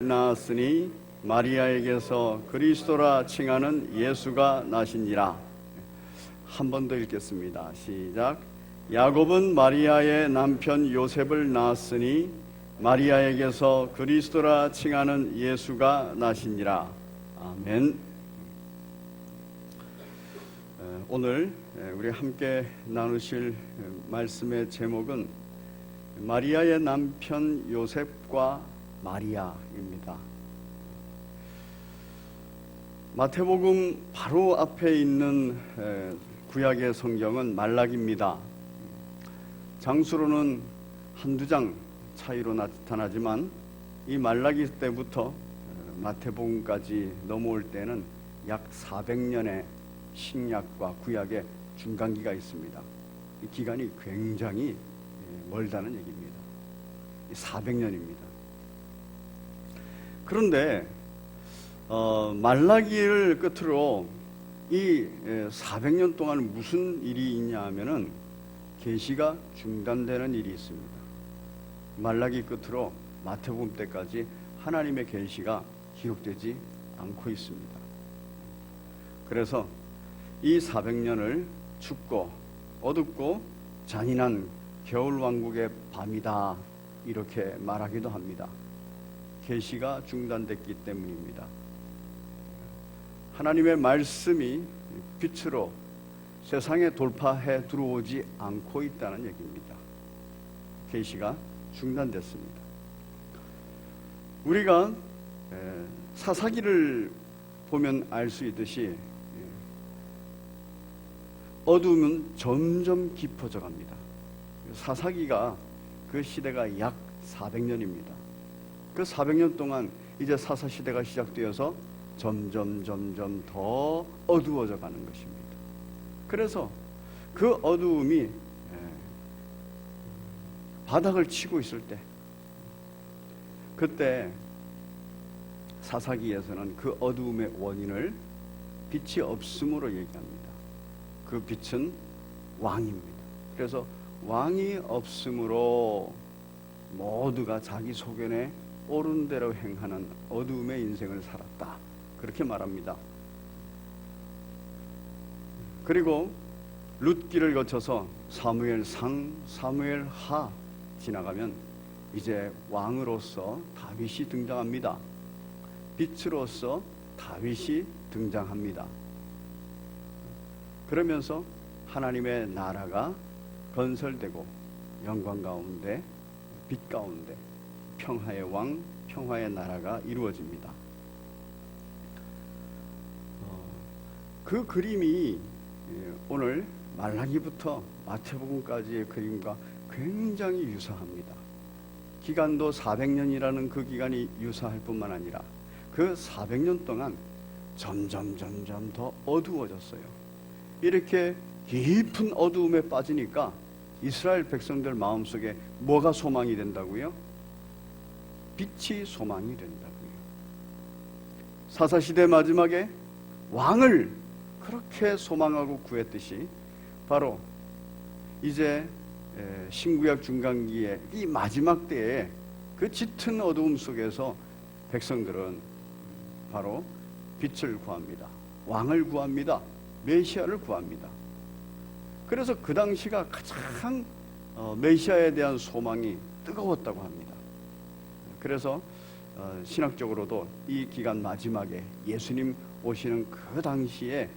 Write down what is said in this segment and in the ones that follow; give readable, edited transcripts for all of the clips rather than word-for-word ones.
낳았으니 마리아에게서 그리스도라 칭하는 예수가 나시니라. 한 번 더 읽겠습니다. 시작. 야곱은 마리아의 남편 요셉을 낳았으니 마리아에게서 그리스도라 칭하는 예수가 나시니라. 아멘. 오늘 우리 함께 나누실 말씀의 제목은 마리아의 남편 요셉과 마리아입니다. 마태복음 바로 앞에 있는 구약의 성경은 말라기입니다. 장수로는 한두 장 차이로 나타나지만 이 말라기 때부터 마태복음까지 넘어올 때는 약 400년의 신약과 구약의 중간기가 있습니다. 이 기간이 굉장히 멀다는 얘기입니다. 400년입니다. 그런데 말라기를 끝으로 이 400년 동안 무슨 일이 있냐 하면은 계시가 중단되는 일이 있습니다. 말라기 끝으로 마태복음 때까지 하나님의 계시가 기록되지 않고 있습니다. 그래서 이 400년을 춥고 어둡고 잔인한 겨울왕국의 밤이다, 이렇게 말하기도 합니다. 계시가 중단됐기 때문입니다. 하나님의 말씀이 빛으로 세상에 돌파해 들어오지 않고 있다는 얘기입니다. 계시가 중단됐습니다. 우리가 사사기를 보면 알 수 있듯이 어둠은 점점 깊어져 갑니다. 사사기가 그 시대가 약 400년입니다. 그 400년 동안 이제 사사시대가 시작되어서 점점 더 어두워져 가는 것입니다. 그래서 그 어두움이 바닥을 치고 있을 때, 그때 사사기에서는 그 어두움의 원인을 빛이 없음으로 얘기합니다. 그 빛은 왕입니다. 그래서 왕이 없음으로 모두가 자기 소견에 옳은 대로 행하는 어두움의 인생을 살았다, 그렇게 말합니다. 그리고 룻기를 거쳐서 사무엘상, 사무엘하 지나가면 이제 왕으로서 다윗이 등장합니다. 빛으로서 다윗이 등장합니다. 그러면서 하나님의 나라가 건설되고 영광 가운데, 빛 가운데 평화의 왕, 평화의 나라가 이루어집니다. 그 그림이 오늘 말라기부터 마태복음까지의 그림과 굉장히 유사합니다. 기간도 400년이라는 그 기간이 유사할 뿐만 아니라 그 400년 동안 점점 더 어두워졌어요. 이렇게 깊은 어두움에 빠지니까 이스라엘 백성들 마음속에 뭐가 소망이 된다고요? 빛이 소망이 된다고요. 사사시대 마지막에 왕을 그렇게 소망하고 구했듯이 바로 이제 신구약 중간기의 이 마지막 때에 그 짙은 어두움 속에서 백성들은 바로 빛을 구합니다. 왕을 구합니다. 메시아를 구합니다. 그래서 그 당시가 가장 메시아에 대한 소망이 뜨거웠다고 합니다. 그래서 신학적으로도 이 기간 마지막에 예수님 오시는 그 당시에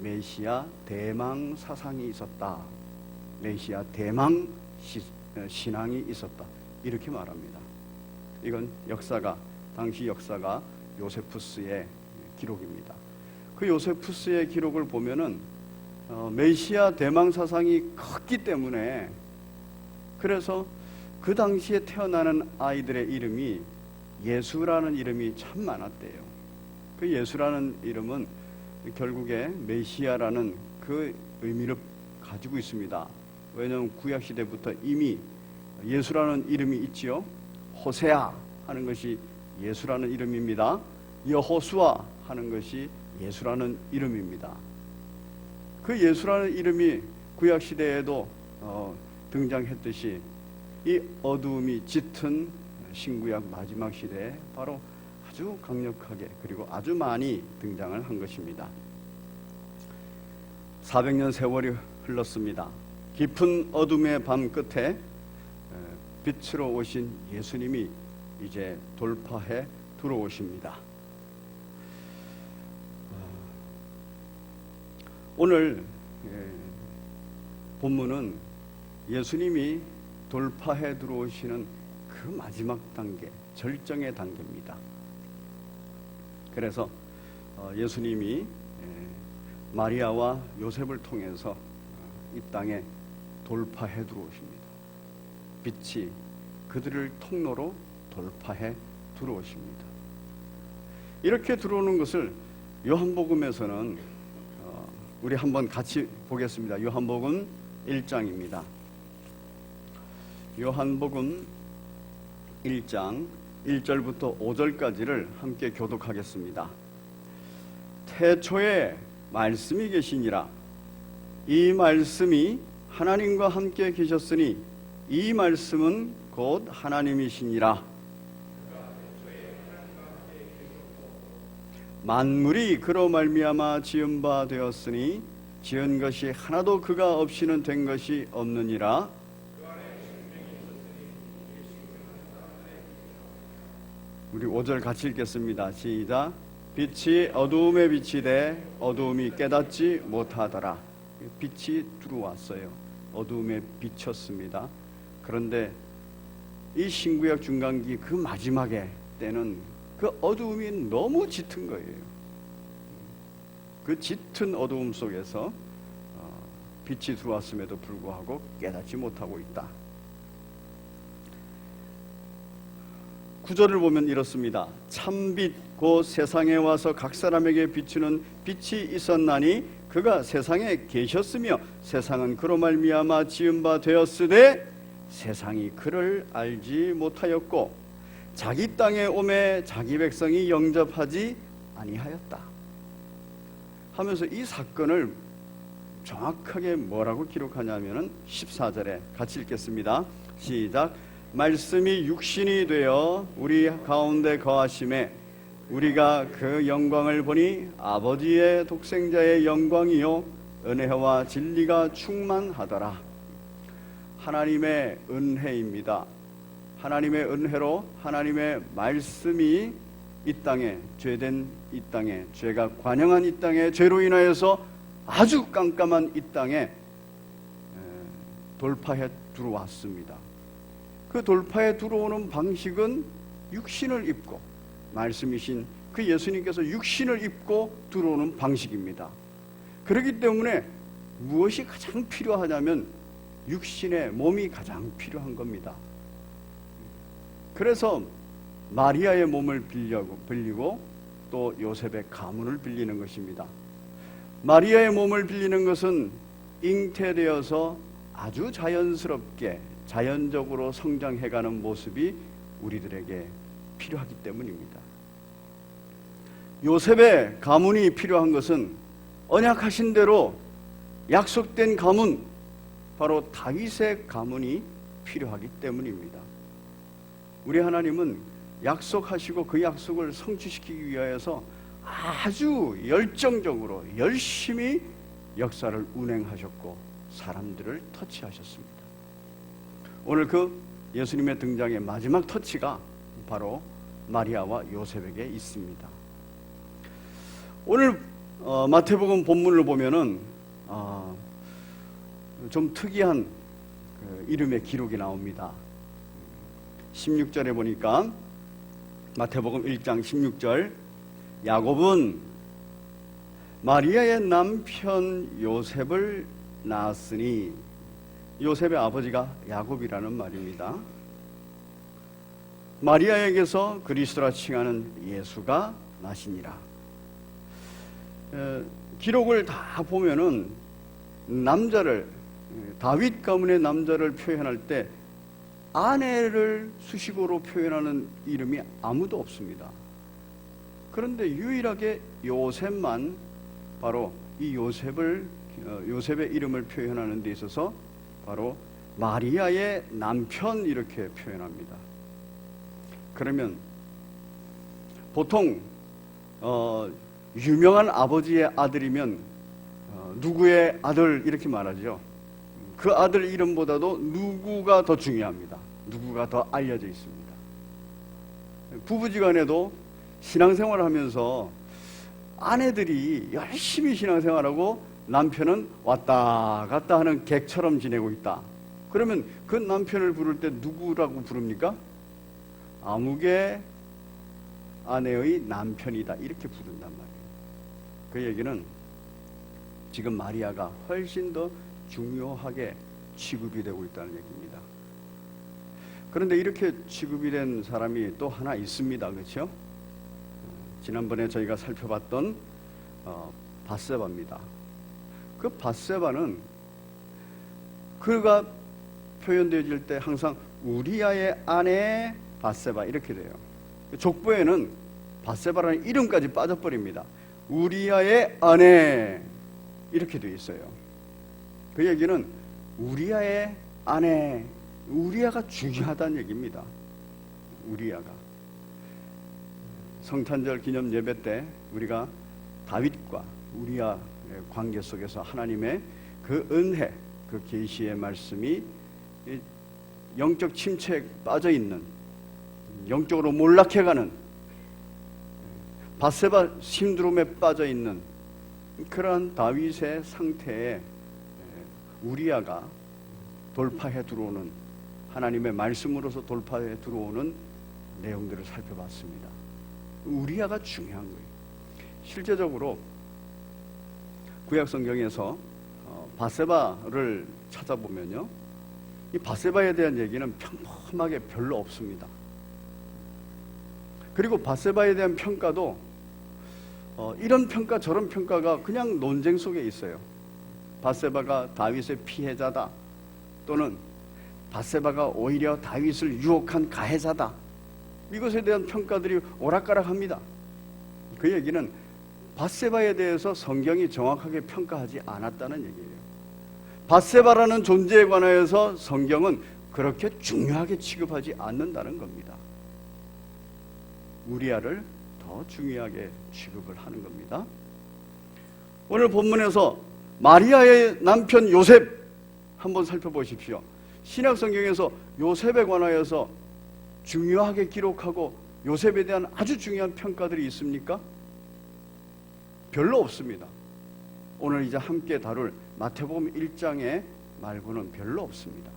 메시아 대망 사상이 있었다, 메시아 대망 신앙이 있었다, 이렇게 말합니다. 이건 당시 역사가 요세푸스의 기록입니다. 그 요세푸스의 기록을 보면은 메시아 대망 사상이 컸기 때문에, 그래서 그 당시에 태어나는 아이들의 이름이 예수라는 이름이 참 많았대요. 그 예수라는 이름은 결국에 메시아라는 그 의미를 가지고 있습니다. 왜냐하면 구약시대부터 이미 예수라는 이름이 있지요. 호세아 하는 것이 예수라는 이름입니다. 여호수아 하는 것이 예수라는 이름입니다. 그 예수라는 이름이 구약시대에도 등장했듯이 이 어두움이 짙은 신구약 마지막 시대에 바로 아주 강력하게 그리고 아주 많이 등장을 한 것입니다. 400년 세월이 흘렀습니다. 깊은 어둠의 밤 끝에 빛으로 오신 예수님이 이제 돌파해 들어오십니다. 오늘 본문은 예수님이 돌파해 들어오시는 그 마지막 단계, 절정의 단계입니다. 그래서 예수님이 마리아와 요셉을 통해서 이 땅에 돌파해 들어오십니다. 빛이 그들을 통로로 돌파해 들어오십니다. 이렇게 들어오는 것을 요한복음에서는 우리 한번 같이 보겠습니다. 요한복음 1장입니다. 요한복음 1장 1절부터 5절까지를 함께 교독하겠습니다. 태초에 말씀이 계시니라. 이 말씀이 하나님과 함께 계셨으니 이 말씀은 곧 하나님이시니라. 만물이 그로 말미암아 지은 바 되었으니 지은 것이 하나도 그가 없이는 된 것이 없느니라. 우리 5절 같이 읽겠습니다. 시작. 빛이 어두움에 비치되 어두움이 깨닫지 못하더라. 빛이 들어왔어요. 어두움에 비쳤습니다. 그런데 이 신구약 중간기 그 마지막에 때는 그 어두움이 너무 짙은 거예요. 그 짙은 어두움 속에서 빛이 들어왔음에도 불구하고 깨닫지 못하고 있다. 9절을 보면 이렇습니다. 참빛 곧 세상에 와서 각 사람에게 비추는 빛이 있었나니 그가 세상에 계셨으며 세상은 그로 말미암아 지은 바 되었으되 세상이 그를 알지 못하였고 자기 땅에 오매 자기 백성이 영접하지 아니하였다 하면서 이 사건을 정확하게 뭐라고 기록하냐면은 14절에 같이 읽겠습니다. 시작. 말씀이 육신이 되어 우리 가운데 거하심에 우리가 그 영광을 보니 아버지의 독생자의 영광이요 은혜와 진리가 충만하더라. 하나님의 은혜입니다. 하나님의 은혜로 하나님의 말씀이 이 땅에 죄된 이 땅에 죄가 관영한 이 땅에 죄로 인하여서 아주 깜깜한 이 땅에 돌파해 들어왔습니다. 그 돌파해 들어오는 방식은 육신을 입고 말씀이신 그 예수님께서 육신을 입고 들어오는 방식입니다. 그렇기 때문에 무엇이 가장 필요하냐면 육신의 몸이 가장 필요한 겁니다. 그래서 마리아의 몸을 빌리고 또 요셉의 가문을 빌리는 것입니다. 마리아의 몸을 빌리는 것은 잉태되어서 아주 자연스럽게 자연적으로 성장해가는 모습이 우리들에게 필요하기 때문입니다. 요셉의 가문이 필요한 것은 언약하신 대로 약속된 가문, 바로 다윗의 가문이 필요하기 때문입니다. 우리 하나님은 약속하시고 그 약속을 성취시키기 위하여서 아주 열정적으로 열심히 역사를 운행하셨고 사람들을 터치하셨습니다. 오늘 그 예수님의 등장의 마지막 터치가 바로 마리아와 요셉에게 있습니다. 오늘 마태복음 본문을 보면은 좀 특이한 이름의 기록이 나옵니다. 16절에 보니까 마태복음 1장 16절 야곱은 마리아의 남편 요셉을 낳았으니 요셉의 아버지가 야곱이라는 말입니다. 마리아에게서 그리스도라 칭하는 예수가 나시니라. 기록을 다 보면은 남자를 다윗 가문의 남자를 표현할 때 아내를 수식어로 표현하는 이름이 아무도 없습니다. 그런데 유일하게 요셉만 바로 이 요셉의 이름을 표현하는 데 있어서 바로 마리아의 남편 이렇게 표현합니다. 그러면 보통 유명한 아버지의 아들이면 누구의 아들 이렇게 말하죠. 그 아들 이름보다도 누구가 더 중요합니다. 누구가 더 알려져 있습니다. 부부지간에도 신앙생활을 하면서 아내들이 열심히 신앙생활하고 남편은 왔다 갔다 하는 객처럼 지내고 있다. 그러면 그 남편을 부를 때 누구라고 부릅니까? 아무개 아내의 남편이다 이렇게 부른단 말이에요. 그 얘기는 지금 마리아가 훨씬 더 중요하게 취급이 되고 있다는 얘기입니다. 그런데 이렇게 취급이 된 사람이 또 하나 있습니다. 그렇죠? 지난번에 저희가 살펴봤던 밧세바입니다. 그 밧세바는 그가 표현되어질 때 항상 우리아의 아내 밧세바 이렇게 돼요. 족보에는 밧세바라는 이름까지 빠져버립니다. 우리아의 아내 이렇게 되어 있어요. 그 얘기는 우리아의 아내, 우리아가 중요하다는 얘기입니다. 우리아가 성탄절 기념 예배 때 우리가 다윗과 우리아의 관계 속에서 하나님의 그 은혜, 그 계시의 말씀이 영적 침체에 빠져 있는, 영적으로 몰락해가는, 밧세바 심두름에 빠져 있는 그러한 다윗의 상태에 우리아가 돌파해 들어오는, 하나님의 말씀으로서 돌파해 들어오는 내용들을 살펴봤습니다. 우리아가 중요한 거예요. 실제적으로 구약 성경에서 밧세바를 찾아보면요, 이 밧세바에 대한 얘기는 평범하게 별로 없습니다. 그리고 밧세바에 대한 평가도 이런 평가 저런 평가가 그냥 논쟁 속에 있어요. 밧세바가 다윗의 피해자다, 또는 밧세바가 오히려 다윗을 유혹한 가해자다, 이것에 대한 평가들이 오락가락합니다. 그 얘기는 밧세바에 대해서 성경이 정확하게 평가하지 않았다는 얘기예요. 밧세바라는 존재에 관하여서 성경은 그렇게 중요하게 취급하지 않는다는 겁니다. 우리아를 더 중요하게 취급을 하는 겁니다. 오늘 본문에서 마리아의 남편 요셉 한번 살펴보십시오. 신약 성경에서 요셉에 관하여서 중요하게 기록하고 요셉에 대한 아주 중요한 평가들이 있습니까? 별로 없습니다. 오늘 이제 함께 다룰 마태복음 1장에 말고는 별로 없습니다.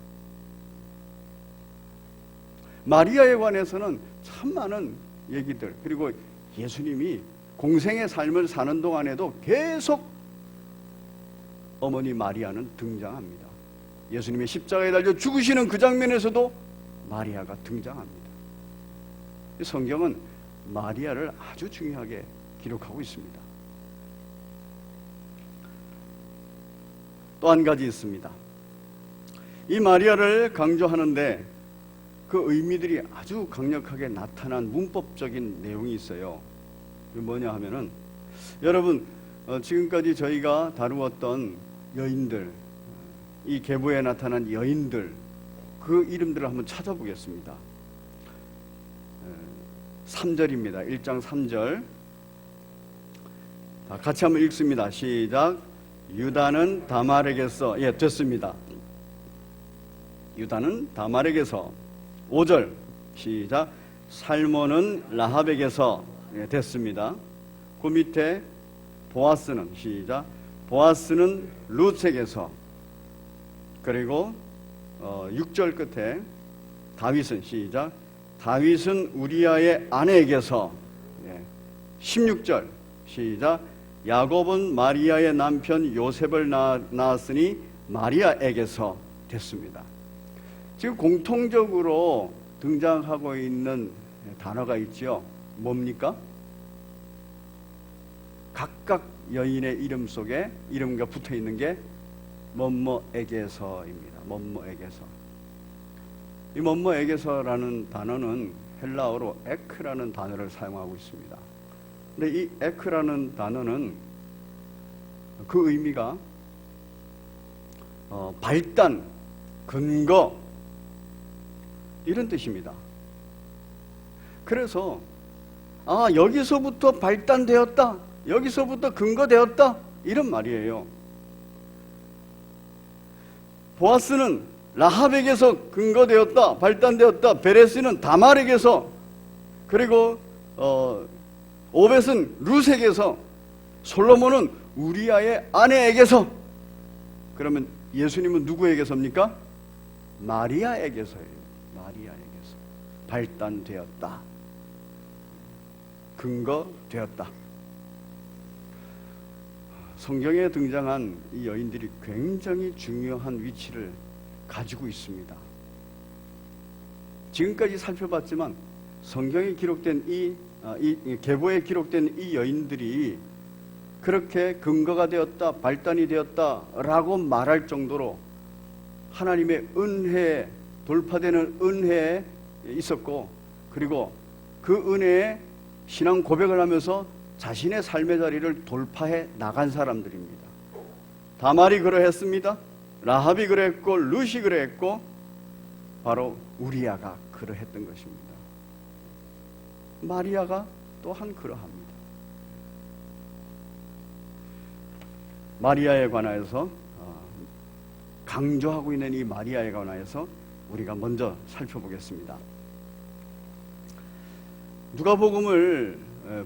마리아에 관해서는 참 많은 얘기들, 그리고 예수님이 공생의 삶을 사는 동안에도 계속 어머니 마리아는 등장합니다. 예수님의 십자가에 달려 죽으시는 그 장면에서도 마리아가 등장합니다. 성경은 마리아를 아주 중요하게 기록하고 있습니다. 또 한 가지 있습니다. 이 마리아를 강조하는데 그 의미들이 아주 강력하게 나타난 문법적인 내용이 있어요. 이게 뭐냐 하면은, 여러분 지금까지 저희가 다루었던 여인들, 이 계보에 나타난 여인들, 그 이름들을 한번 찾아보겠습니다. 3절입니다. 1장 3절. 같이 한번 읽습니다. 시작. 유다는 다말에게서, 됐습니다. 유다는 다말에게서. 5절 시작. 살몬은 라합에게서. 됐습니다. 그 밑에 보아스는, 시작. 보아스는 룻에게서. 그리고 6절 끝에 다윗은, 시작. 다윗은 우리아의 아내에게서. 16절 시작. 야곱은 마리아의 남편 요셉을 낳았으니 마리아에게서. 됐습니다. 지금 공통적으로 등장하고 있는 단어가 있죠. 뭡니까? 각각 여인의 이름 속에 이름과 붙어 있는 게 뭐뭐에게서입니다. 뭐뭐에게서. 이 뭐뭐에게서라는 단어는 헬라어로 에크라는 단어를 사용하고 있습니다. 근데 이 에크라는 단어는 그 의미가 발단, 근거, 이런 뜻입니다. 그래서 아, 여기서부터 발단되었다, 여기서부터 근거되었다, 이런 말이에요. 보아스는 라합에게서 근거되었다, 발단되었다. 베레스는 다말에게서, 그리고 오벳은 룻에게서, 솔로몬은 우리아의 아내에게서. 그러면 예수님은 누구에게서입니까? 마리아에게서예요. 마리아에게서 발단되었다, 근거되었다. 성경에 등장한 이 여인들이 굉장히 중요한 위치를 가지고 있습니다. 지금까지 살펴봤지만 성경에 기록된 이 계보에 기록된 이 여인들이 그렇게 근거가 되었다, 발단이 되었다라고 말할 정도로 하나님의 은혜에, 돌파되는 은혜에 있었고, 그리고 그 은혜에 신앙 고백을 하면서 자신의 삶의 자리를 돌파해 나간 사람들입니다. 다말이 그러했습니다. 라합이 그랬고, 룻이 그랬고, 바로 우리아가 그러했던 것입니다. 마리아가 또한 그러합니다. 마리아에 관하여서 강조하고 있는 이 마리아에 관하여서 우리가 먼저 살펴보겠습니다. 누가복음을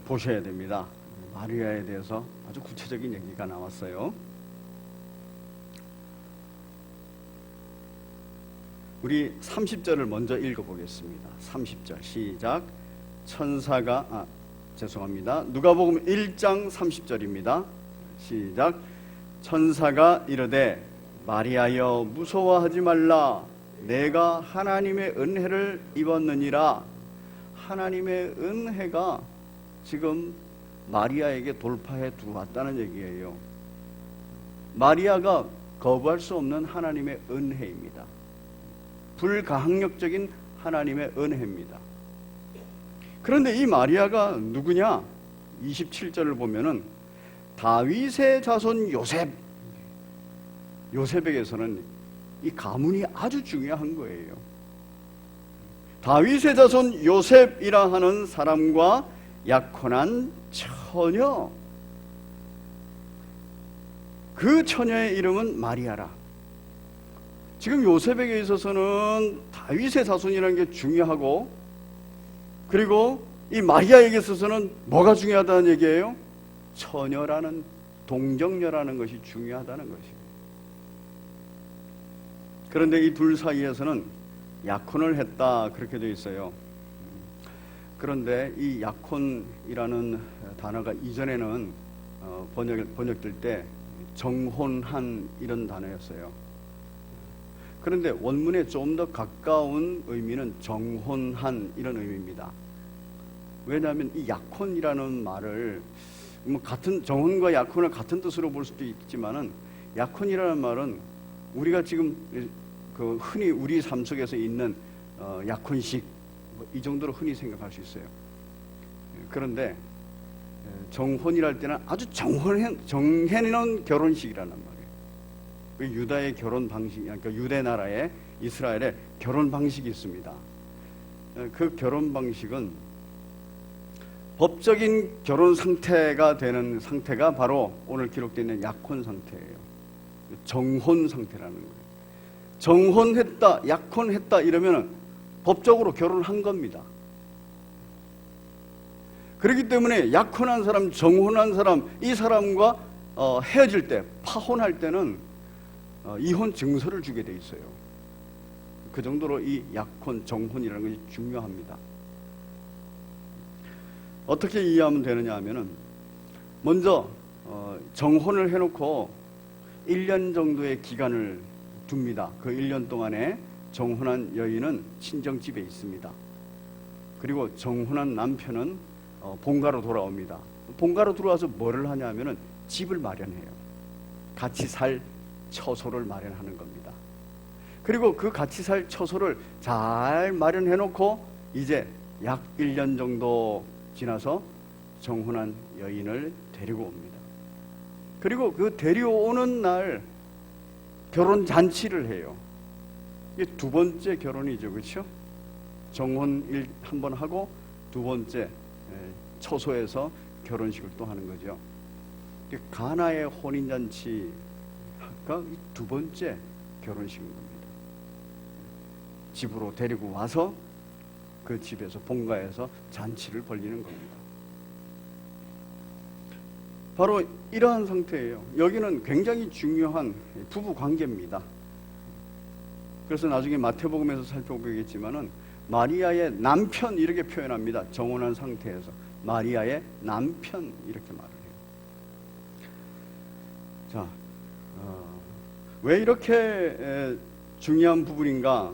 보셔야 됩니다. 마리아에 대해서 아주 구체적인 얘기가 나왔어요. 우리 30절을 먼저 읽어보겠습니다. 30절 시작. 누가복음 1장 30절입니다. 시작. 천사가 이르되 마리아여 무서워하지 말라, 내가 하나님의 은혜를 입었느니라. 하나님의 은혜가 지금 마리아에게 돌파해 들어왔다는 얘기예요. 마리아가 거부할 수 없는 하나님의 은혜입니다. 불가항력적인 하나님의 은혜입니다. 그런데 이 마리아가 누구냐? 27절을 보면은 다윗의 자손 요셉에게서는 이 가문이 아주 중요한 거예요. 다윗의 자손 요셉이라 하는 사람과 약혼한 처녀, 그 처녀의 이름은 마리아라. 지금 요셉에게 있어서는 다윗의 자손이라는 게 중요하고, 그리고 이 마리아에게 있어서는 뭐가 중요하다는 얘기예요? 처녀라는, 동정녀라는 것이 중요하다는 것입니다. 그런데 이 둘 사이에서는 약혼을 했다, 그렇게 되어 있어요. 그런데 이 약혼이라는 단어가 이전에는 번역될 때 정혼한 이런 단어였어요. 그런데 원문에 좀 더 가까운 의미는 정혼한 이런 의미입니다. 왜냐하면 이 약혼이라는 말을 같은, 정혼과 약혼을 같은 뜻으로 볼 수도 있지만은, 약혼이라는 말은 우리가 지금 흔히 우리 삶 속에서 있는 약혼식, 이 정도로 흔히 생각할 수 있어요. 그런데 정혼이랄 때는 아주 정해놓은 결혼식이라는 말이에요. 그 유다의 결혼 방식, 그러니까 유대 나라의, 이스라엘의 결혼 방식이 있습니다. 그 결혼 방식은 법적인 결혼 상태가 되는 상태가 바로 오늘 기록되어 있는 약혼 상태예요. 정혼 상태라는 거예요. 정혼했다, 약혼했다 이러면 법적으로 결혼한 겁니다. 그렇기 때문에 약혼한 사람, 정혼한 사람, 이 사람과 헤어질 때, 파혼할 때는 이혼 증서를 주게 돼 있어요. 그 정도로 이 약혼, 정혼이라는 것이 중요합니다. 어떻게 이해하면 되느냐 하면은, 먼저 정혼을 해놓고 1년 정도의 기간을 둡니다. 그 1년 동안에 정혼한 여인은 친정집에 있습니다. 그리고 정혼한 남편은 본가로 돌아옵니다. 본가로 들어와서 뭐를 하냐 하면은 집을 마련해요. 같이 살 처소를 마련하는 겁니다. 그리고 그 같이 살 처소를 잘 마련해놓고 이제 약 1년 정도 지나서 정혼한 여인을 데리고 옵니다. 그리고 그 데려오는 날 결혼 잔치를 해요. 이게 두 번째 결혼이죠, 그렇죠? 정혼 한 번 하고 두 번째 초소에서 결혼식을 또 하는 거죠. 가나의 혼인잔치가 두 번째 결혼식인 겁니다. 집으로 데리고 와서 그 집에서 본가에서 잔치를 벌리는 겁니다. 바로 이러한 상태예요. 여기는 굉장히 중요한 부부 관계입니다. 그래서 나중에 마태복음에서 살펴보겠지만은 마리아의 남편 이렇게 표현합니다. 정혼한 상태에서 마리아의 남편 이렇게 말을 해요. 자, 왜 이렇게 중요한 부분인가?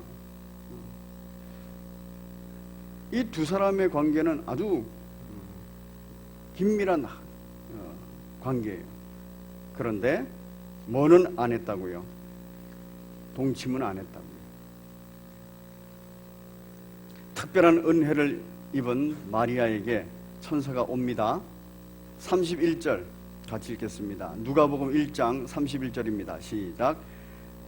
이 두 사람의 관계는 아주 긴밀한 관계예요. 그런데 뭐는 안 했다고요? 동침은 안 했다고요. 특별한 은혜를 입은 마리아에게 천사가 옵니다. 31절 같이 읽겠습니다. 누가복음 1장 31절입니다. 시작.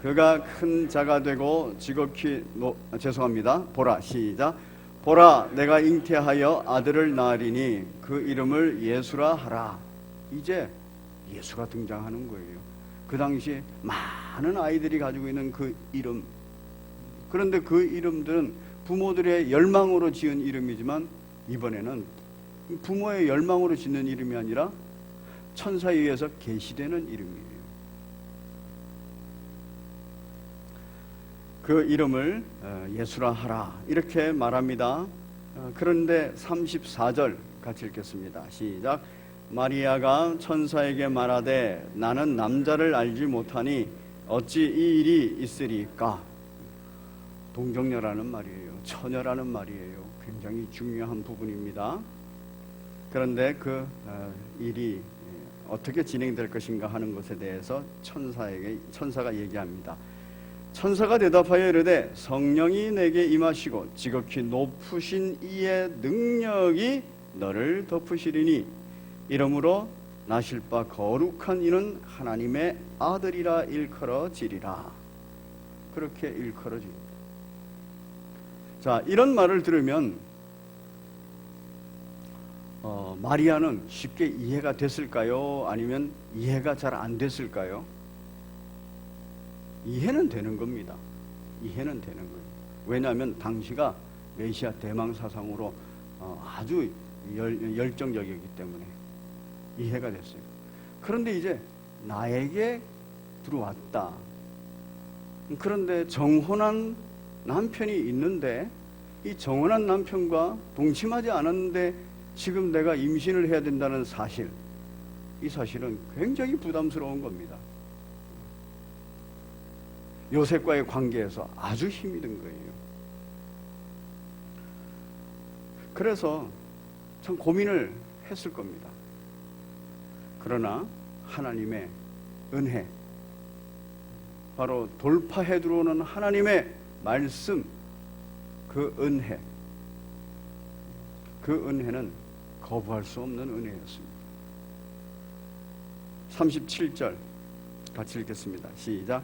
그가 큰 자가 되고 지극히 보라. 시작. 보라, 내가 잉태하여 아들을 낳으리니 그 이름을 예수라 하라. 이제 예수가 등장하는 거예요. 그 당시에 많은 아이들이 가지고 있는 그 이름, 그런데 그 이름들은 부모들의 열망으로 지은 이름이지만 이번에는 부모의 열망으로 짓는 이름이 아니라 천사에 의해서 계시되는 이름이에요. 그 이름을 예수라 하라 이렇게 말합니다. 그런데 34절 같이 읽겠습니다. 시작. 마리아가 천사에게 말하되 나는 남자를 알지 못하니 어찌 이 일이 있으리까? 동정녀라는 말이에요. 처녀라는 말이에요. 굉장히 중요한 부분입니다. 그런데 그 일이 어떻게 진행될 것인가 하는 것에 대해서 천사가 얘기합니다. 천사가 대답하여 이르되 성령이 내게 임하시고 지극히 높으신 이의 능력이 너를 덮으시리니 이러므로 나실 바 거룩한 이는 하나님의 아들이라 일컬어지리라. 그렇게 일컬어집니다. 자, 이런 말을 들으면 마리아는 쉽게 이해가 됐을까요? 아니면 이해가 잘 안 됐을까요? 이해는 되는 겁니다. 이해는 되는 거예요. 왜냐하면 당시가 메시아 대망 사상으로 아주 열정적이기 때문에 이해가 됐어요. 그런데 이제 나에게 들어왔다. 그런데 정혼한 남편이 있는데 이 정혼한 남편과 동침하지 않았는데 지금 내가 임신을 해야 된다는 사실, 이 사실은 굉장히 부담스러운 겁니다. 요셉과의 관계에서 아주 힘이 든 거예요. 그래서 참 고민을 했을 겁니다. 그러나 하나님의 은혜, 바로 돌파해 들어오는 하나님의 말씀, 그 은혜는 거부할 수 없는 은혜였습니다. 37절 같이 읽겠습니다. 시작.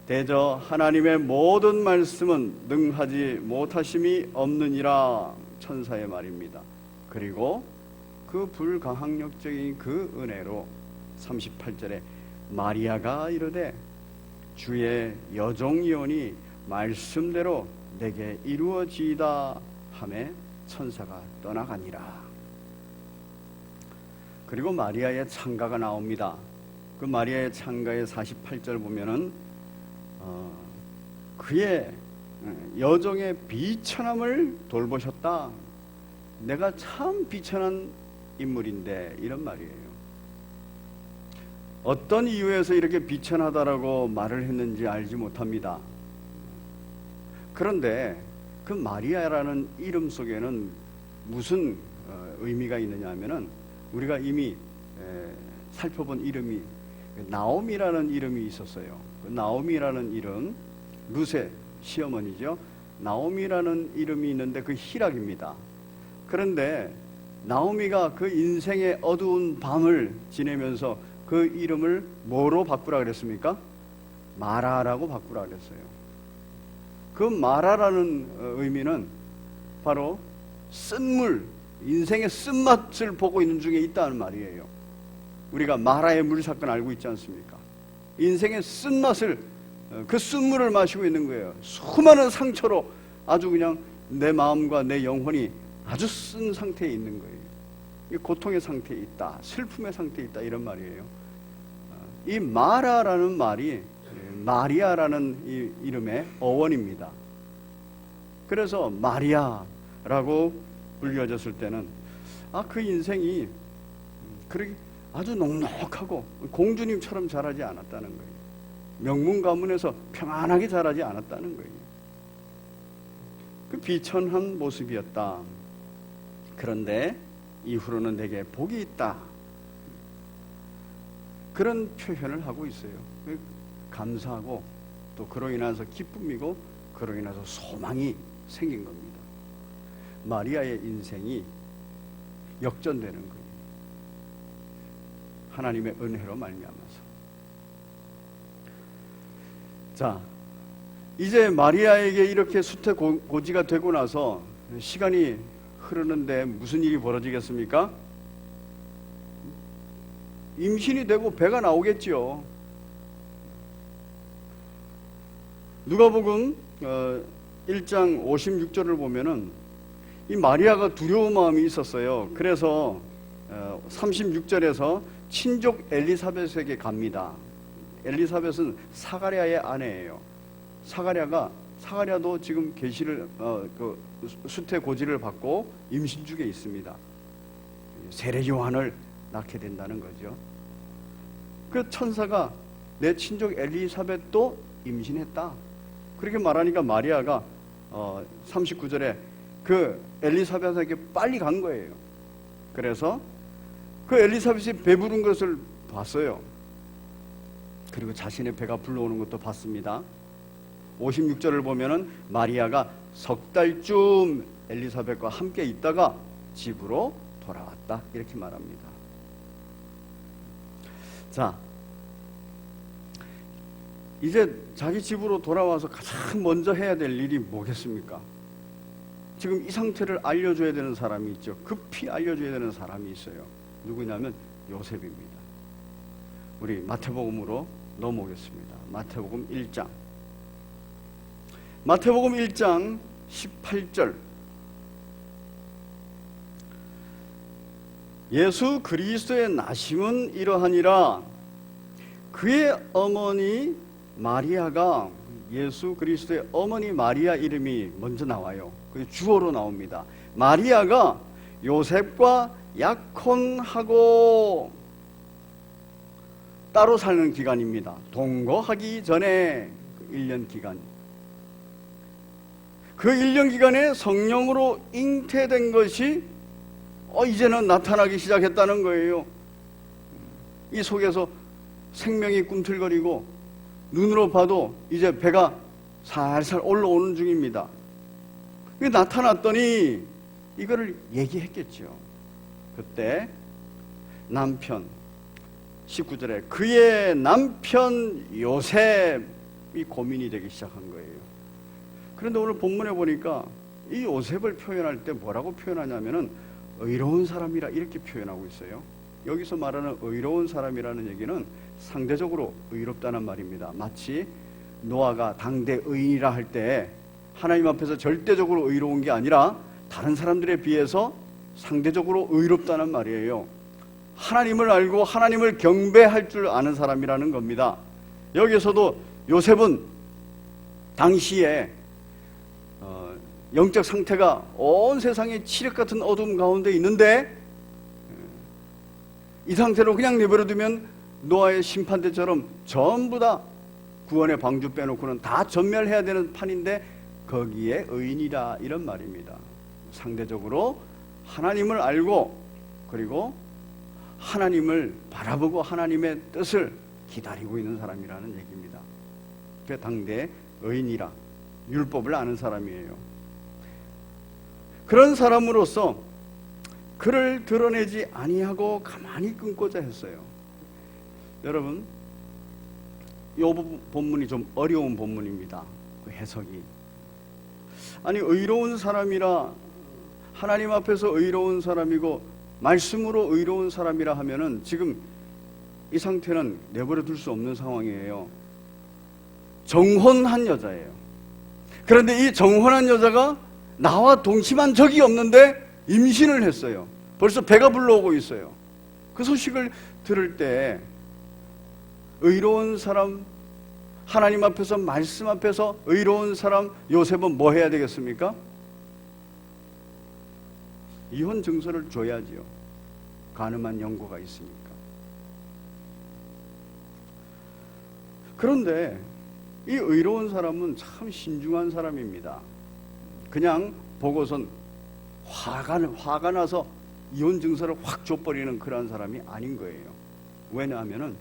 대저 하나님의 모든 말씀은 능하지 못하심이 없느니라. 천사의 말입니다. 그리고 그 불가항력적인 그 은혜로 38절에 마리아가 이르되 주의 여종이오니 말씀대로 내게 이루어지이다 하매 천사가 떠나가니라. 그리고 마리아의 찬가가 나옵니다. 그 마리아의 찬가의 48절 보면은 그의 여종의 비천함을 돌보셨다. 내가 참 비천한 인물인데, 이런 말이에요. 어떤 이유에서 이렇게 비천하다라고 말을 했는지 알지 못합니다. 그런데 그 마리아라는 이름 속에는 무슨 의미가 있느냐 하면은 우리가 이미 살펴본 이름이 나오미라는 이름이 있었어요. 그 나오미라는 이름, 루세 시어머니죠. 나오미라는 이름이 있는데 그 희락입니다. 그런데 나오미가 그 인생의 어두운 밤을 지내면서 그 이름을 뭐로 바꾸라 그랬습니까? 마라라고 바꾸라 그랬어요. 그 마라라는 의미는 바로 쓴물, 인생의 쓴맛을 보고 있는 중에 있다는 말이에요. 우리가 마라의 물 사건 알고 있지 않습니까? 인생의 쓴맛을, 그 쓴물을 마시고 있는 거예요. 수많은 상처로 아주 그냥 내 마음과 내 영혼이 아주 쓴 상태에 있는 거예요. 고통의 상태에 있다, 슬픔의 상태에 있다, 이런 말이에요. 이 마라라는 말이 마리아라는 이 이름의 어원입니다. 그래서 마리아라고 불려졌을 때는 그 인생이 그렇게 아주 넉넉하고 공주님처럼 자라지 않았다는 거예요. 명문 가문에서 평안하게 자라지 않았다는 거예요. 그 비천한 모습이었다. 그런데 이후로는 내게 복이 있다, 그런 표현을 하고 있어요. 감사하고 또 그로 인해서 기쁨이고 그로 인해서 소망이 생긴 겁니다. 마리아의 인생이 역전되는 거예요. 하나님의 은혜로 말미암아서. 자, 이제 마리아에게 이렇게 수태고지가 되고 나서 시간이 흐르는데 무슨 일이 벌어지겠습니까? 임신이 되고 배가 나오겠지요. 누가복음 1장 56절을 보면은 이 마리아가 두려운 마음이 있었어요. 그래서 36절에서 친족 엘리사벳에게 갑니다. 엘리사벳은 사가랴의 아내예요. 사가랴도 지금 계시를 수태 고지를 받고 임신 중에 있습니다. 세례 요한을 낳게 된다는 거죠. 그 천사가 내 친족 엘리사벳도 임신했다, 그렇게 말하니까 마리아가 39절에 그 엘리사벳에게 빨리 간 거예요. 그래서 그 엘리사벳이 배부른 것을 봤어요. 그리고 자신의 배가 불러오는 것도 봤습니다. 56절을 보면은 마리아가 석 달쯤 엘리사벳과 함께 있다가 집으로 돌아왔다, 이렇게 말합니다. 자, 이제 자기 집으로 돌아와서 가장 먼저 해야 될 일이 뭐겠습니까? 지금 이 상태를 알려줘야 되는 사람이 있죠. 급히 알려줘야 되는 사람이 있어요. 누구냐면 요셉입니다. 우리 마태복음으로 넘어오겠습니다. 마태복음 1장. 마태복음 1장 18절. 예수 그리스도의 나심은 이러하니라. 그의 어머니 마리아가, 예수 그리스도의 어머니 마리아 이름이 먼저 나와요. 그게 주어로 나옵니다. 마리아가 요셉과 약혼하고 따로 사는 기간입니다. 동거하기 전에 1년 기간. 그 1년 기간에 성령으로 잉태된 것이 이제는 나타나기 시작했다는 거예요. 이 속에서 생명이 꿈틀거리고 눈으로 봐도 이제 배가 살살 올라오는 중입니다. 나타났더니 이거를 얘기했겠죠. 그때 남편, 19절에 그의 남편 요셉이 고민이 되기 시작한 거예요. 그런데 오늘 본문에 보니까 이 요셉을 표현할 때 뭐라고 표현하냐면은 의로운 사람이라 이렇게 표현하고 있어요. 여기서 말하는 의로운 사람이라는 얘기는 상대적으로 의롭다는 말입니다. 마치 노아가 당대 의인이라 할 때 하나님 앞에서 절대적으로 의로운 게 아니라 다른 사람들에 비해서 상대적으로 의롭다는 말이에요. 하나님을 알고 하나님을 경배할 줄 아는 사람이라는 겁니다. 여기서도 요셉은 당시에 영적 상태가 온 세상에 칠흑 같은 어둠 가운데 있는데 이 상태로 그냥 내버려두면 노아의 심판 때처럼 전부 다 구원의 방주 빼놓고는 다 전멸해야 되는 판인데 거기에 의인이라, 이런 말입니다. 상대적으로 하나님을 알고 그리고 하나님을 바라보고 하나님의 뜻을 기다리고 있는 사람이라는 얘기입니다. 그 당대 의인이라, 율법을 아는 사람이에요. 그런 사람으로서 그를 드러내지 아니하고 가만히 끊고자 했어요. 여러분, 이 본문이 좀 어려운 본문입니다. 그 해석이. 아니, 의로운 사람이라 하나님 앞에서 의로운 사람이고 말씀으로 의로운 사람이라 하면은 지금 이 상태는 내버려 둘 수 없는 상황이에요. 정혼한 여자예요. 그런데 이 정혼한 여자가 나와 동침한 적이 없는데 임신을 했어요. 벌써 배가 불러오고 있어요. 그 소식을 들을 때 의로운 사람, 하나님 앞에서 말씀 앞에서 의로운 사람 요셉은 뭐 해야 되겠습니까? 이혼 증서를 줘야지요. 가늠한 영고가 있으니까. 그런데 이 의로운 사람은 참 신중한 사람입니다. 그냥 보고선 화가 나서 이혼 증서를 확 줘버리는 그런 사람이 아닌 거예요. 왜냐하면은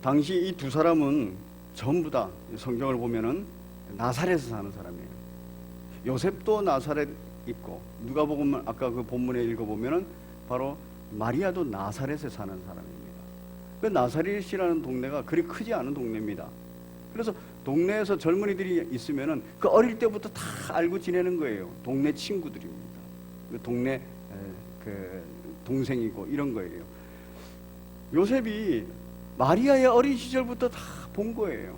당시 이 두 사람은 전부 다 성경을 보면은 나사렛에서 사는 사람이에요. 요셉도 나사렛 있고, 누가복음 아까 그 본문에 읽어보면은 바로 마리아도 나사렛에 사는 사람입니다. 그 나사렛이라는 동네가 그리 크지 않은 동네입니다. 그래서 동네에서 젊은이들이 있으면은 그 어릴 때부터 다 알고 지내는 거예요. 동네 친구들입니다. 그 동네 그 동생이고 이런 거예요. 요셉이 마리아의 어린 시절부터 다 본 거예요.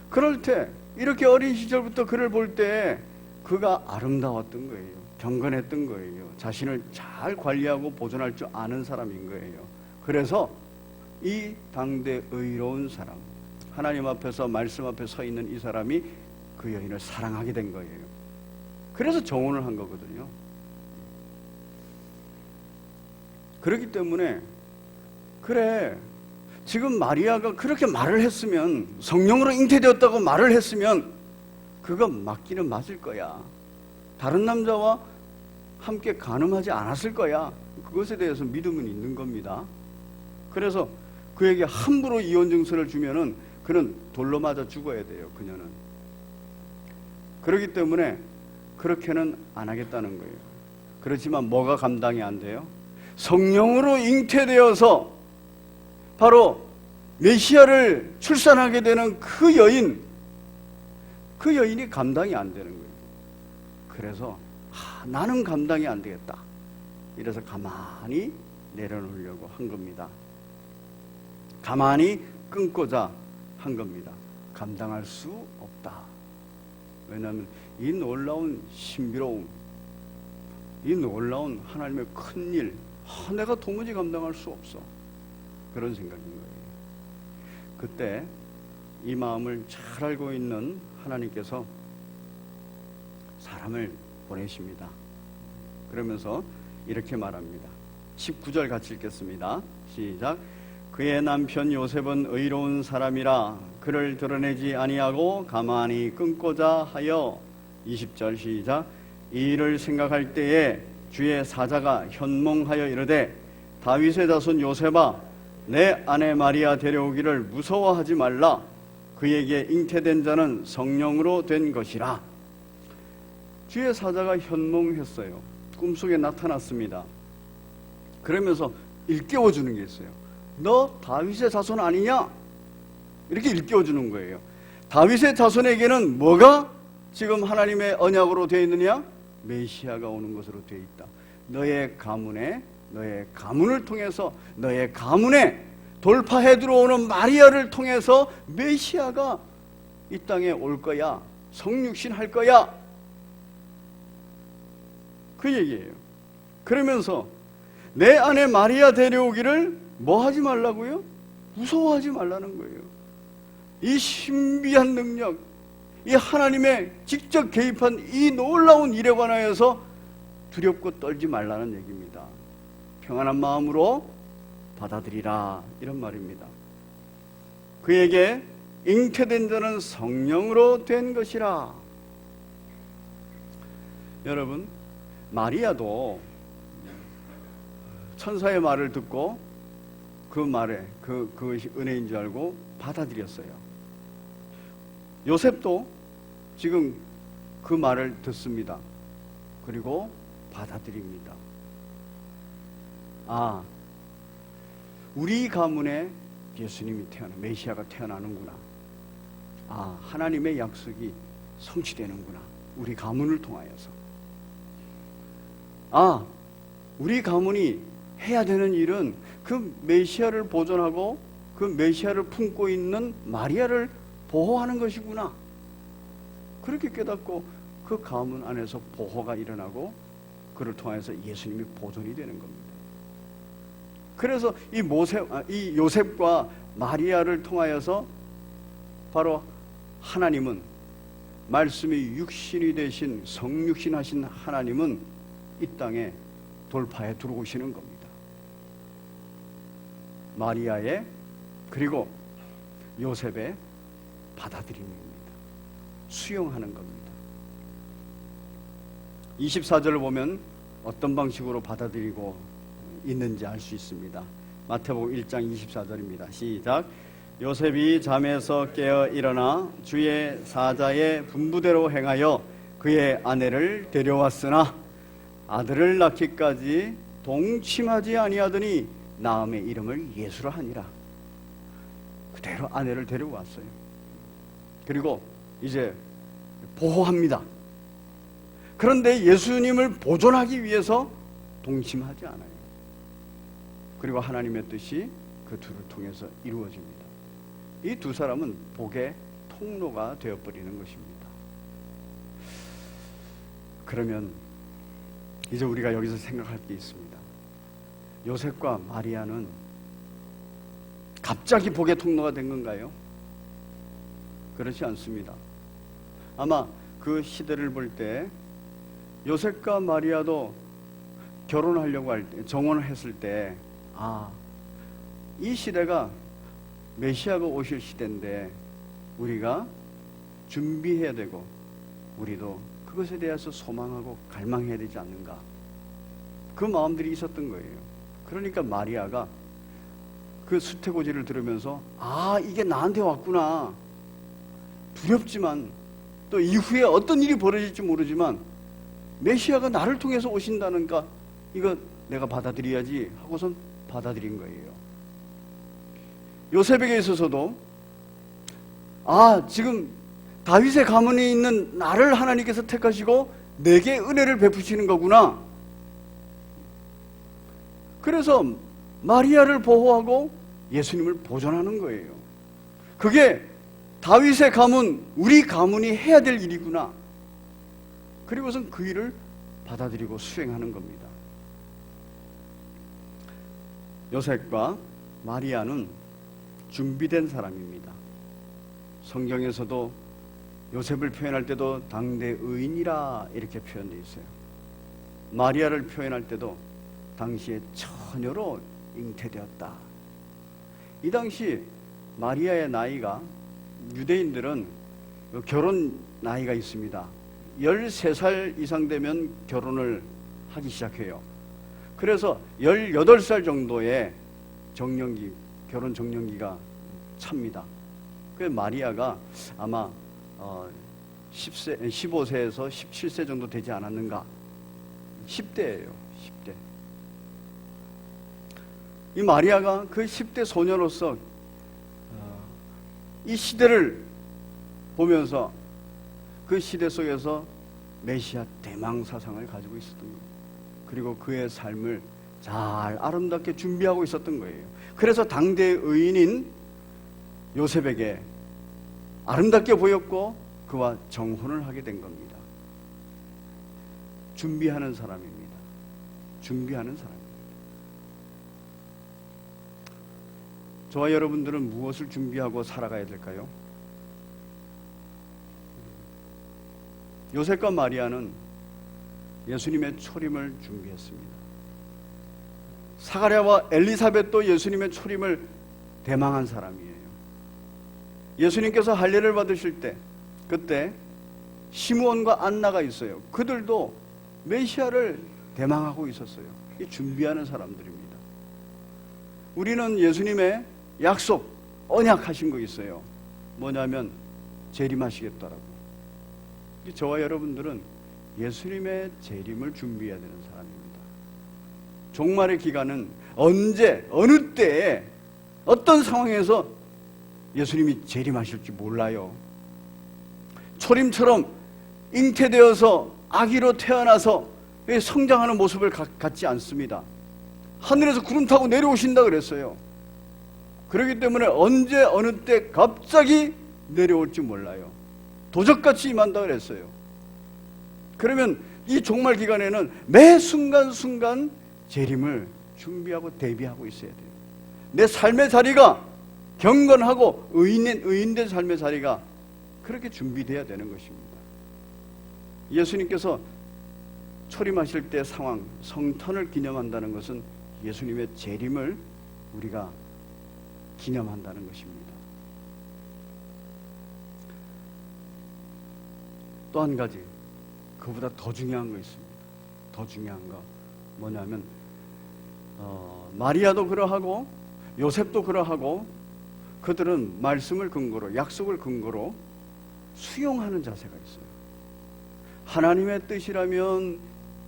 그럴 때 이렇게 어린 시절부터 그를 볼 때 그가 아름다웠던 거예요. 경건했던 거예요. 자신을 잘 관리하고 보존할 줄 아는 사람인 거예요. 그래서 이 당대 의로운 사람, 하나님 앞에서 말씀 앞에 서 있는 이 사람이 그 여인을 사랑하게 된 거예요. 그래서 정혼을 한 거거든요. 그렇기 때문에 그래, 지금 마리아가 그렇게 말을 했으면, 성령으로 잉태되었다고 말을 했으면 그거 맞기는 맞을 거야. 다른 남자와 함께 간음하지 않았을 거야. 그것에 대해서 믿음은 있는 겁니다. 그래서 그에게 함부로 이혼 증서를 주면은 그는 돌로 맞아 죽어야 돼요. 그녀는. 그렇기 때문에 그렇게는 안 하겠다는 거예요. 그렇지만 뭐가 감당이 안 돼요? 성령으로 잉태되어서 바로 메시아를 출산하게 되는 그 여인이 감당이 안 되는 거예요. 그래서 나는 감당이 안 되겠다. 이래서 가만히 내려놓으려고 한 겁니다. 가만히 끊고자 한 겁니다. 감당할 수 없다. 왜냐하면 이 놀라운 신비로움, 이 놀라운 하나님의 큰 일, 내가 도무지 감당할 수 없어. 그런 생각인 거예요. 그때 이 마음을 잘 알고 있는 하나님께서 사람을 보내십니다. 그러면서 이렇게 말합니다. 19절 같이 읽겠습니다. 시작. 그의 남편 요셉은 의로운 사람이라 그를 드러내지 아니하고 가만히 끊고자 하여. 20절 시작. 이 일을 생각할 때에 주의 사자가 현몽하여 이르되 다윗의 자손 요셉아 내 아내 마리아 데려오기를 무서워하지 말라. 그에게 잉태된 자는 성령으로 된 것이라. 주의 사자가 현몽했어요. 꿈속에 나타났습니다. 그러면서 일깨워주는 게 있어요. 너 다윗의 자손 아니냐? 이렇게 일깨워주는 거예요. 다윗의 자손에게는 뭐가 지금 하나님의 언약으로 되어 있느냐? 메시아가 오는 것으로 되어 있다. 너의 가문을 통해서, 너의 가문에 돌파해 들어오는 마리아를 통해서 메시아가 이 땅에 올 거야. 성육신 할 거야. 그 얘기예요. 그러면서 내 아내 마리아 데려오기를 뭐 하지 말라고요? 무서워하지 말라는 거예요. 이 신비한 능력, 이 하나님의 직접 개입한 이 놀라운 일에 관하여서 두렵고 떨지 말라는 얘기입니다. 평안한 마음으로 받아들이라, 이런 말입니다. 그에게 잉태된 자는 성령으로 된 것이라. 여러분, 마리아도 천사의 말을 듣고 그 말에 그것이 은혜인 줄 알고 받아들였어요. 요셉도 지금 그 말을 듣습니다. 그리고 받아들입니다. 우리 가문에 예수님이 메시아가 태어나는구나. 하나님의 약속이 성취되는구나. 우리 가문을 통하여서. 우리 가문이 해야 되는 일은 그 메시아를 보존하고 그 메시아를 품고 있는 마리아를 보호하는 것이구나. 그렇게 깨닫고 그 가문 안에서 보호가 일어나고 그를 통해서 예수님이 보존이 되는 겁니다. 그래서 이 요셉과 마리아를 통하여서 바로 하나님은, 말씀이 육신이 되신 성육신하신 하나님은 이 땅에 돌파해 들어오시는 겁니다. 마리아의 그리고 요셉의 받아들임입니다. 수용하는 겁니다. 24절을 보면 어떤 방식으로 받아들이고 있는지 알 수 있습니다. 마태복음 1장 24절입니다. 시작. 요셉이 잠에서 깨어 일어나 주의 사자의 분부대로 행하여 그의 아내를 데려왔으나 아들을 낳기까지 동침하지 아니하더니 나음의 이름을 예수라 하니라. 그대로 아내를 데려왔어요. 그리고 이제 보호합니다. 그런데 예수님을 보존하기 위해서 동침하지 않아요. 그리고 하나님의 뜻이 그 둘을 통해서 이루어집니다. 이 두 사람은 복의 통로가 되어버리는 것입니다. 그러면 이제 우리가 여기서 생각할 게 있습니다. 요셉과 마리아는 갑자기 복의 통로가 된 건가요? 그렇지 않습니다. 아마 그 시대를 볼 때 요셉과 마리아도 결혼하려고 할 때, 정혼을 했을 때, 이 시대가 메시아가 오실 시대인데 우리가 준비해야 되고 우리도 그것에 대해서 소망하고 갈망해야 되지 않는가, 그 마음들이 있었던 거예요. 그러니까 마리아가 그 수태고지를 들으면서 이게 나한테 왔구나, 두렵지만 또 이후에 어떤 일이 벌어질지 모르지만 메시아가 나를 통해서 오신다는가, 이거 내가 받아들여야지 하고선 받아들인 거예요. 요셉에게 있어서도 지금 다윗의 가문에 있는 나를 하나님께서 택하시고 내게 은혜를 베푸시는 거구나. 그래서 마리아를 보호하고 예수님을 보존하는 거예요. 그게 다윗의 가문, 우리 가문이 해야 될 일이구나. 그리고선 그 일을 받아들이고 수행하는 겁니다. 요셉과 마리아는 준비된 사람입니다. 성경에서도 요셉을 표현할 때도 당대 의인이라 이렇게 표현되어 있어요. 마리아를 표현할 때도 당시에 처녀로 잉태되었다. 이 당시 마리아의 나이가, 유대인들은 결혼 나이가 있습니다. 13살 이상 되면 결혼을 하기 시작해요. 그래서 18살 정도의 정년기, 결혼 정년기가 찹니다. 그래서 마리아가 아마 15세에서 17세 정도 되지 않았는가. 10대예요. 10대. 이 마리아가 그 10대 소녀로서 이 시대를 보면서 그 시대 속에서 메시아 대망 사상을 가지고 있었던 거예요. 그리고 그의 삶을 잘 아름답게 준비하고 있었던 거예요. 그래서 당대 의인인 요셉에게 아름답게 보였고 그와 정혼을 하게 된 겁니다. 준비하는 사람입니다. 준비하는 사람입니다. 저와 여러분들은 무엇을 준비하고 살아가야 될까요? 요셉과 마리아는 예수님의 초림을 준비했습니다. 사가랴와 엘리사벳도 예수님의 초림을 대망한 사람이에요. 예수님께서 할례를 받으실 때 그때 시므온과 안나가 있어요. 그들도 메시아를 대망하고 있었어요. 이 준비하는 사람들입니다. 우리는 예수님의 약속, 언약하신 거 있어요. 뭐냐면 재림하시겠다라고. 저와 여러분들은 예수님의 재림을 준비해야 되는 사람입니다. 종말의 기간은 언제, 어느 때에, 어떤 상황에서 예수님이 재림하실지 몰라요. 초림처럼 잉태되어서 아기로 태어나서 성장하는 모습을 갖지 않습니다. 하늘에서 구름 타고 내려오신다 그랬어요. 그렇기 때문에 언제 어느 때 갑자기 내려올지 몰라요. 도적같이 임한다 그랬어요. 그러면 이 종말 기간에는 매 순간순간 재림을 준비하고 대비하고 있어야 돼요. 내 삶의 자리가 경건하고 의인된 삶의 자리가 그렇게 준비되어야 되는 것입니다. 예수님께서 초림하실 때 상황, 성탄을 기념한다는 것은 예수님의 재림을 우리가 기념한다는 것입니다. 또 한 가지, 그보다 더 중요한 거 있습니다. 더 중요한 거 뭐냐면 마리아도 그러하고 요셉도 그러하고 그들은 말씀을 근거로, 약속을 근거로 수용하는 자세가 있어요. 하나님의 뜻이라면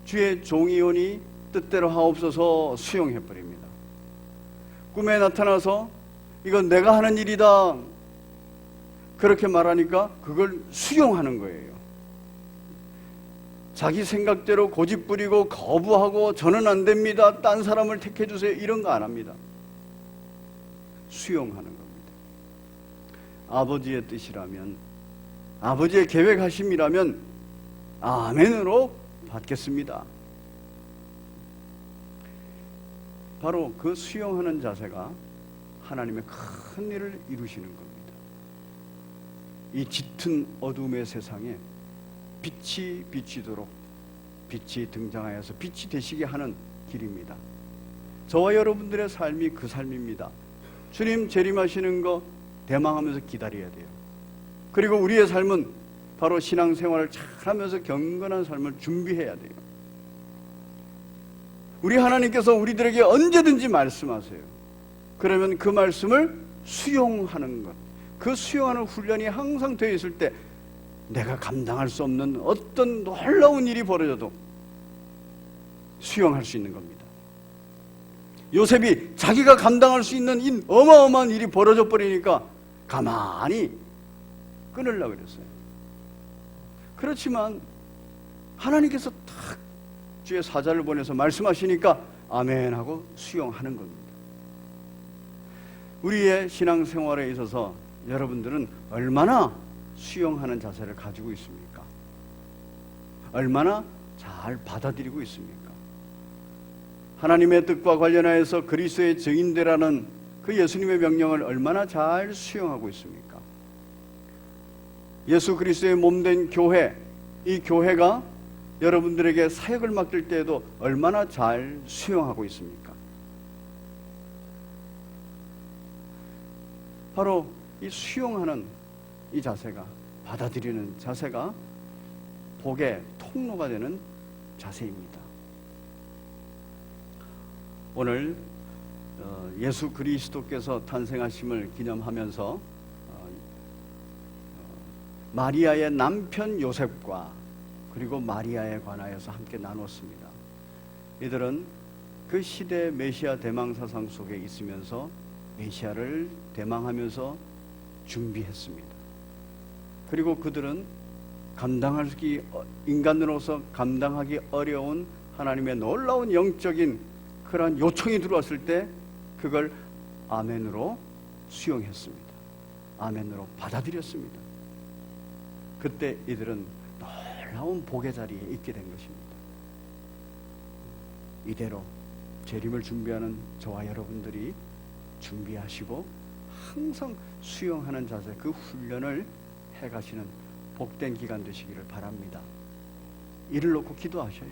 주의 종이오니 뜻대로 하옵소서 수용해버립니다. 꿈에 나타나서 이건 내가 하는 일이다 그렇게 말하니까 그걸 수용하는 거예요. 자기 생각대로 고집 부리고 거부하고 저는 안 됩니다, 딴 사람을 택해 주세요, 이런 거 안 합니다. 수용하는 겁니다. 아버지의 뜻이라면, 아버지의 계획하심이라면 아멘으로 받겠습니다. 바로 그 수용하는 자세가 하나님의 큰 일을 이루시는 겁니다. 이 짙은 어둠의 세상에 빛이 비치도록 빛이 등장하여서 빛이 되시게 하는 길입니다. 저와 여러분들의 삶이 그 삶입니다. 주님 재림하시는 거 대망하면서 기다려야 돼요. 그리고 우리의 삶은 바로 신앙생활을 잘하면서 경건한 삶을 준비해야 돼요. 우리 하나님께서 우리들에게 언제든지 말씀하세요. 그러면 그 말씀을 수용하는 것, 그 수용하는 훈련이 항상 되어 있을 때 내가 감당할 수 없는 어떤 놀라운 일이 벌어져도 수용할 수 있는 겁니다. 요셉이 자기가 감당할 수 있는 이 어마어마한 일이 벌어져 버리니까 가만히 끊으려고 그랬어요. 그렇지만 하나님께서 딱 주의 사자를 보내서 말씀하시니까 아멘 하고 수용하는 겁니다. 우리의 신앙생활에 있어서 여러분들은 얼마나 수용하는 자세를 가지고 있습니까? 얼마나 잘 받아들이고 있습니까? 하나님의 뜻과 관련하여서 그리스도의 증인되라는 그 예수님의 명령을 얼마나 잘 수용하고 있습니까? 예수 그리스도의 몸된 교회, 이 교회가 여러분들에게 사역을 맡길 때에도 얼마나 잘 수용하고 있습니까? 바로 이 수용하는 이 자세가, 받아들이는 자세가 복의 통로가 되는 자세입니다. 오늘 예수 그리스도께서 탄생하심을 기념하면서 마리아의 남편 요셉과 그리고 마리아에 관하여서 함께 나눴습니다. 이들은 그 시대의 메시아 대망 사상 속에 있으면서 메시아를 대망하면서 준비했습니다. 그리고 그들은 인간으로서 감당하기 어려운 하나님의 놀라운 영적인 그러한 요청이 들어왔을 때 그걸 아멘으로 수용했습니다. 아멘으로 받아들였습니다. 그때 이들은 놀라운 복의 자리에 있게 된 것입니다. 이대로 재림을 준비하는 저와 여러분들이 준비하시고 항상 수용하는 자세, 그 훈련을 해가시는 복된 기간 되시기를 바랍니다. 이를 놓고 기도하셔요.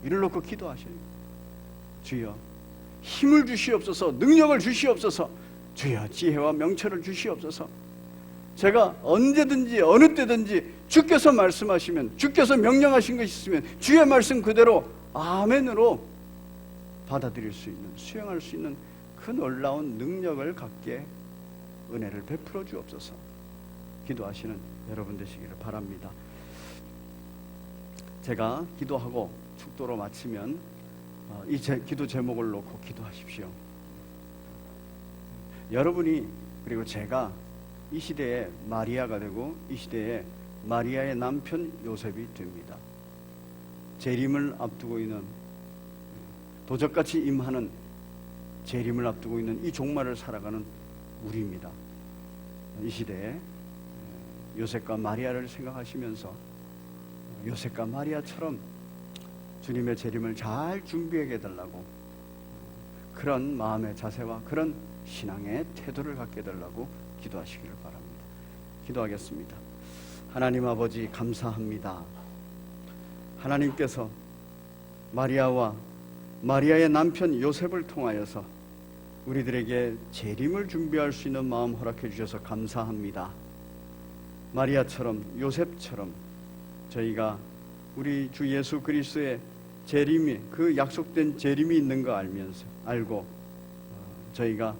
이를 놓고 기도하셔요. 주여 힘을 주시옵소서, 능력을 주시옵소서, 주여 지혜와 명철을 주시옵소서. 제가 언제든지 어느 때든지 주께서 말씀하시면, 주께서 명령하신 것이 있으면 주의 말씀 그대로 아멘으로 받아들일 수 있는, 수용할 수 있는 그 놀라운 능력을 갖게 은혜를 베풀어 주옵소서. 기도하시는 여러분 되시기를 바랍니다. 제가 기도하고 축도로 마치면 이 기도 제목을 놓고 기도하십시오. 여러분이, 그리고 제가 이 시대에 마리아가 되고 이 시대에 마리아의 남편 요셉이 됩니다. 재림을 앞두고 있는, 도적같이 임하는 재림을 앞두고 있는 이 종말을 살아가는 우리입니다. 이 시대에 요셉과 마리아를 생각하시면서 요셉과 마리아처럼 주님의 재림을 잘 준비하게 해달라고, 그런 마음의 자세와 그런 신앙의 태도를 갖게 해달라고 기도하시기를 바랍니다. 기도하겠습니다. 하나님 아버지, 감사합니다. 하나님께서 마리아와 마리아의 남편 요셉을 통하여서 우리들에게 재림을 준비할 수 있는 마음 허락해 주셔서 감사합니다. 마리아처럼 요셉처럼 저희가 우리 주 예수 그리스도의 재림이, 그 약속된 재림이 있는 거 알고 저희가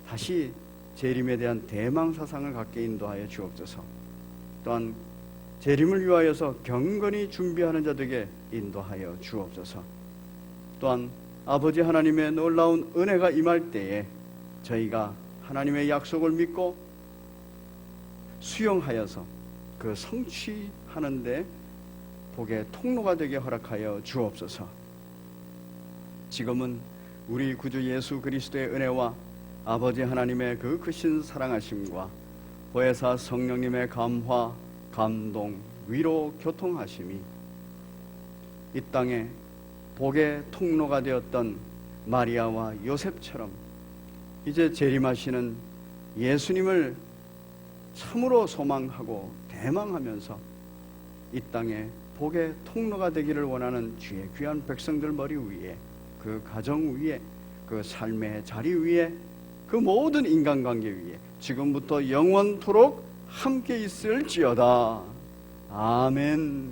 다시 재림에 대한 대망 사상을 갖게 인도하여 주옵소서. 또한 재림을 위하여서 경건히 준비하는 자들에게 인도하여 주옵소서. 또한 아버지 하나님의 놀라운 은혜가 임할 때에 저희가 하나님의 약속을 믿고 수용하여서 그 성취하는데 복의 통로가 되게 허락하여 주옵소서. 지금은 우리 구주 예수 그리스도의 은혜와 아버지 하나님의 그 크신 사랑하심과 보혜사 성령님의 감화, 감동, 위로, 교통하심이 이 땅에 복의 통로가 되었던 마리아와 요셉처럼 이제 재림하시는 예수님을 참으로 소망하고 대망하면서 이 땅에 복의 통로가 되기를 원하는 주의 귀한 백성들 머리 위에, 그 가정 위에, 그 삶의 자리 위에, 그 모든 인간관계 위에 지금부터 영원토록 함께 있을지어다. 아멘.